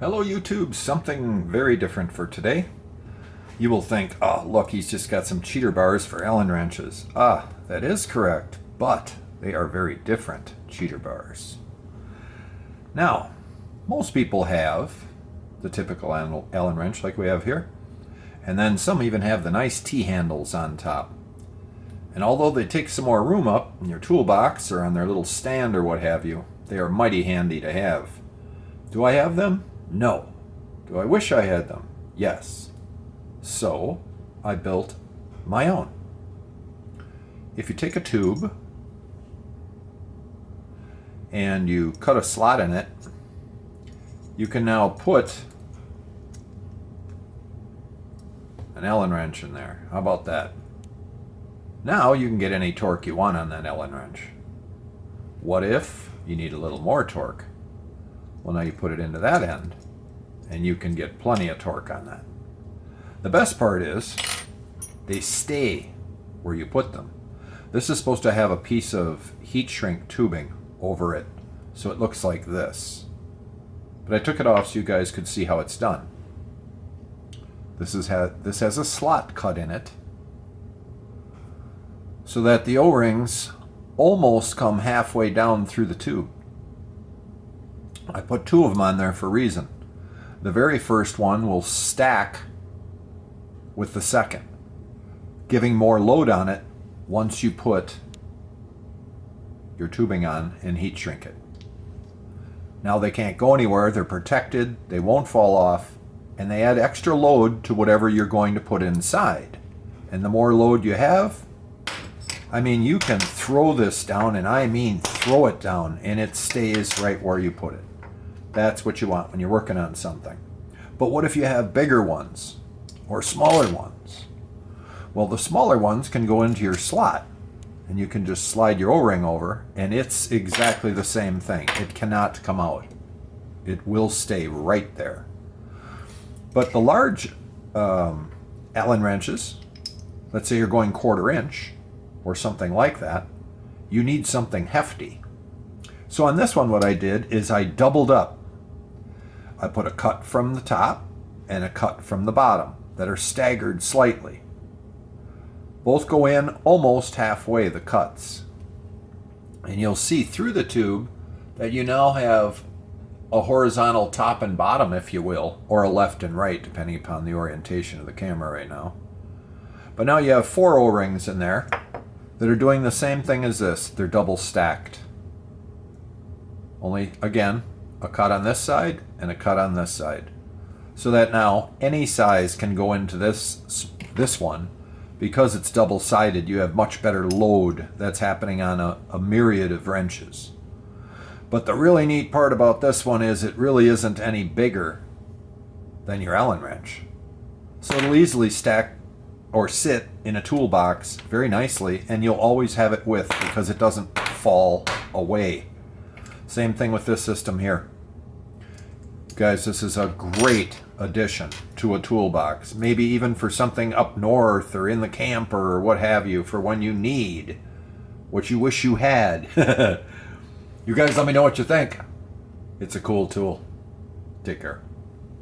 Hello YouTube, something very different for today. You will think, oh look, he's just got some cheater bars for Allen wrenches. Ah, that is correct, but they are very different cheater bars. Now, most people have the typical Allen wrench like we have here, and then some even have the nice T-handles on top. And although they take some more room up in your toolbox or on their little stand or what have you, they are mighty handy to have. Do I have them? No. Do I wish I had them? Yes. So, I built my own. If you take a tube and you cut a slot in it, you can now put an Allen wrench in there. How about that? Now you can get any torque you want on that Allen wrench. What if you need a little more torque? Well, now you put it into that end, and you can get plenty of torque on that. The best part is, they stay where you put them. This is supposed to have a piece of heat shrink tubing over it, so it looks like this. But I took it off so you guys could see how it's done. This has a slot cut in it, so that the O-rings almost come halfway down through the tube. I put two of them on there for a reason. The very first one will stack with the second, giving more load on it once you put your tubing on and heat shrink it. Now they can't go anywhere, they're protected, they won't fall off, and they add extra load to whatever you're going to put inside. And the more load you have, I mean, you can throw this down, and I mean throw it down, and it stays right where you put it. That's what you want when you're working on something. But what if you have bigger ones or smaller ones? Well, the smaller ones can go into your slot, and you can just slide your O-ring over, and it's exactly the same thing. It cannot come out. It will stay right there. But the large Allen wrenches, let's say you're going 1/4 inch or something like that, you need something hefty. So on this one, what I did is I doubled up. I put a cut from the top and a cut from the bottom that are staggered slightly. Both go in almost halfway, the cuts. And you'll see through the tube that you now have a horizontal top and bottom, if you will, or a left and right, depending upon the orientation of the camera right now. But now you have 4 O-rings in there that are doing the same thing as this. They're double stacked. Only, again, a cut on this side and a cut on this side. So that now any size can go into this one. Because it's double-sided, you have much better load that's happening on a myriad of wrenches. But the really neat part about this one is it really isn't any bigger than your Allen wrench. So it'll easily stack or sit in a toolbox very nicely, and you'll always have it with because it doesn't fall away. Same thing with this system here. Guys, this is a great addition to a toolbox. Maybe even for something up north or in the camper or what have you, for when you need what you wish you had. You guys let me know what you think. It's a cool tool. Take care.